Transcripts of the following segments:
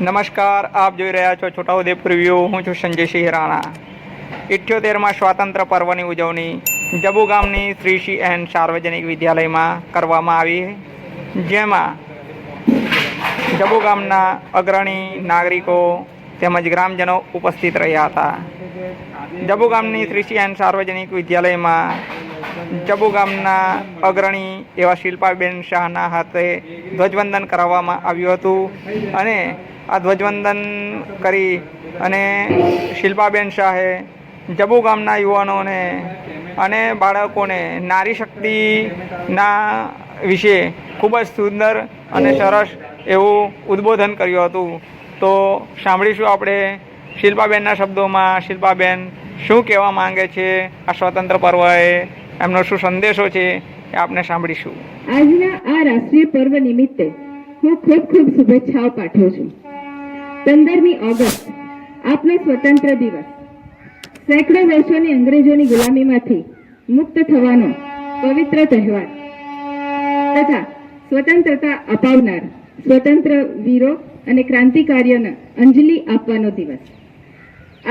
નમસ્કાર, આપ જોઈ રહ્યા છો છોટાઉદેપુર વ્યૂ. હું છું સંજયસિંહ રાણા. 78માં સ્વાતંત્ર્ય પર્વની ઉજવણી જબુ ગામની શ્રી CN સાર્વજનિક વિદ્યાલયમાં કરવામાં આવી, જેમાં જબુ ગામના અગ્રણી નાગરિકો તેમજ ગ્રામજનો ઉપસ્થિત રહ્યા હતા. જબુ ગામની શ્રી CN સાર્વજનિક વિદ્યાલયમાં જબુ ગામના અગ્રણી એવા શિલ્પાબેન શાહના હાથે ધ્વજવંદન કરાવવામાં આવ્યું હતું અને આ ધ્વજવંદન કરી અને શિલ્પાબેન શાહે જબુ ગામના યુવાનોને અને બાળકોને નારી શક્તિના વિશે ખૂબ જ સુંદર અને સરસ એવું ઉદ્બોધન કર્યું હતું. તો સાંભળીશું આપણે શિલ્પાબેનના શબ્દોમાં શિલ્પાબેન શું કહેવા માંગે છે આ સ્વતંત્ર પર્વએ, એમનો શું સંદેશો છે એ આપણે સાંભળીશું. આજના આ રાષ્ટ્રીય પર્વ નિમિત્તે હું ખૂબ ખૂબ શુભેચ્છાઓ પાઠવું છું. 15મી ઓગસ્ટ આપનો સ્વતંત્ર દિવસ સેંકડો વર્ષોની અંગ્રેજોની ગુલામીમાંથી મુક્ત થવાનો પવિત્ર તહેવાર તથા સ્વતંત્રતા અપાવનાર સ્વતંત્ર વીરો અને ક્રાંતિકારીઓને અંજલિ આપવાનો દિવસ.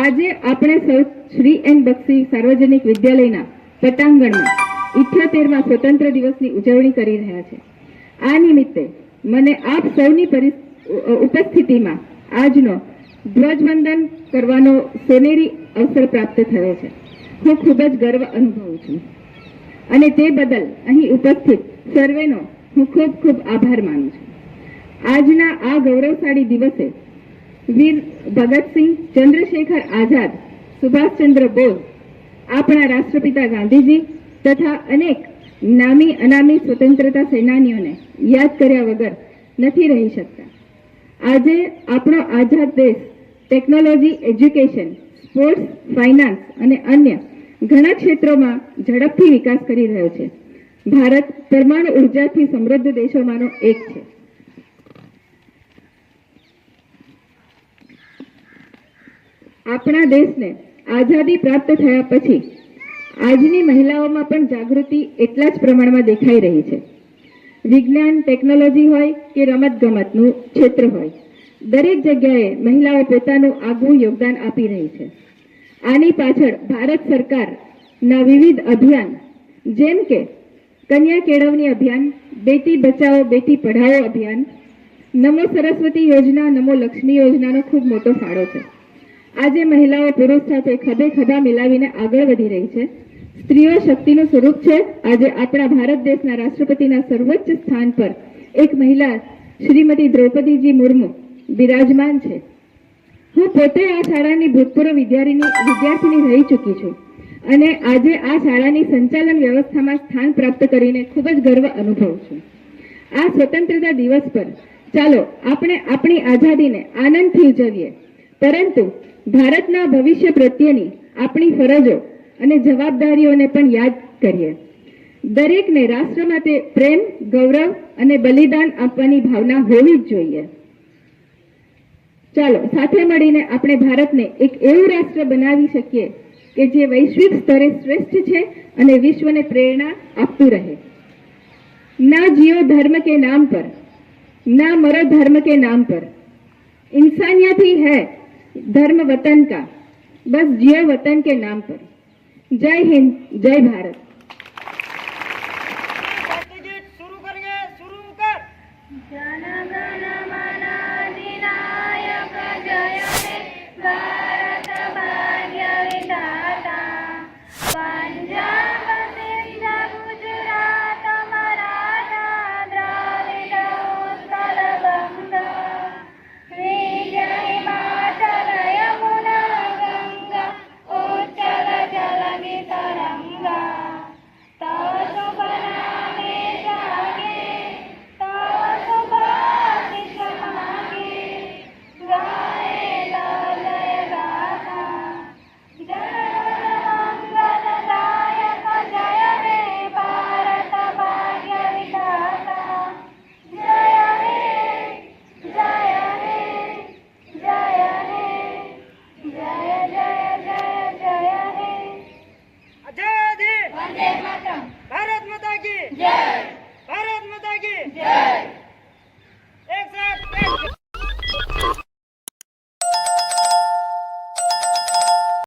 આજે આપણે સૌ શ્રી N બક્ષી સાર્વજનિક વિદ્યાલયના પટાંગણમાં 78માં સ્વતંત્ર દિવસની ઉજવણી કરી રહ્યા છે. આ નિમિત્તે મને આપ સૌની ઉપસ્થિતિમાં આજનો ધ્વજવંદન કરવાનો સોનેરી અવસર પ્રાપ્ત થયો છે. હું ખૂબ જ ગર્વ અનુભવું છું અને તે બદલ અહીં ઉપસ્થિત સર્વેનો હું ખૂબ ખૂબ આભાર માનું છું. આજના આ ગૌરવશાળી દિવસે વીર ભગતસિંહ, ચંદ્રશેખર આઝાદ, સુભાષચંદ્ર બોઝ, આપણા રાષ્ટ્રપિતા ગાંધીજી તથા અનેક નામી અનામી સ્વતંત્રતા સેનાનીઓને યાદ કર્યા વગર નથી રહી શકતા. આજે આપણો આઝાદ દેશ ટેકનોલોજી, એજ્યુકેશન, સ્પોર્ટ્સ, ફાઇનાન્સ અને અન્ય ઘણા ક્ષેત્રોમાં ઝડપથી વિકાસ કરી રહ્યો છે. ભારત પરમાણુ ઉર્જાથી સમૃદ્ધ દેશોમાંનો એક છે. આપણા દેશને આઝાદી પ્રાપ્ત થયા પછી આજની મહિલાઓમાં પણ જાગૃતિ એટલા જ પ્રમાણમાં દેખાઈ રહી છે. વિજ્ઞાન, ટેકનોલોજી હોય કે રમતગમતનું ક્ષેત્ર હોય, દરેક જગ્યાએ મહિલાઓ પોતાનું આગવું યોગદાન આપી રહી છે. આની પાછળ ભારત સરકારના વિવિધ અભિયાન જેમ કે કન્યા કેળવણી અભિયાન, બેટી બચાવો બેટી પઢાઓ અભિયાન, નમો સરસ્વતી યોજના, નમો લક્ષ્મી યોજનાનો ખૂબ મોટો ફાળો છે. આજે મહિલાઓ પુરુષ સાથે ખભે ખભા મિલાવીને આગળ વધી રહી છે. સ્ત્રીઓ શક્તિનું સ્વરૂપ છે. આજે આપણા ભારત દેશના રાષ્ટ્રપતિના સર્વોચ્ચ સ્થાન પર એક મહિલા શ્રીમતી દ્રૌપદીજી મુર્મુ બિરાજમાન છે. હું પોતે આ શાળાની ભૂતપૂર્વ વિદ્યાર્થીની રહી ચૂકી છું અને આજે આ શાળાની સંચાલન વ્યવસ્થામાં સ્થાન પ્રાપ્ત કરીને ખૂબ જ ગર્વ અનુભવું છું. આ સ્વતંત્રતા દિવસ પર ચાલો આપણે આપણી આઝાદીને આનંદથી ઉજવીએ, પરંતુ ભારતના ભવિષ્ય પ્રત્યેની આપણી ફરજો અને જવાબદારીઓને પણ યાદ કરીએ. દરેકને રાષ્ટ્ર માટે પ્રેમ, ગૌરવ અને બલિદાન આપવાની ભાવના હોવી જ જોઈએ. ચાલો સાથે મળીને આપણે ભારતને એક એવું રાષ્ટ્ર બનાવી શકીએ કે જે વૈશ્વિક સ્તરે શ્રેષ્ઠ છે અને વિશ્વને પ્રેરણા આપતું રહે. ના जियो धर्म के नाम पर, ना मरो धर्म के नाम पर, इंसानियत ही है धर्म वतन का, बस जियो वतन के नाम पर. जय हिंद, जय भारत.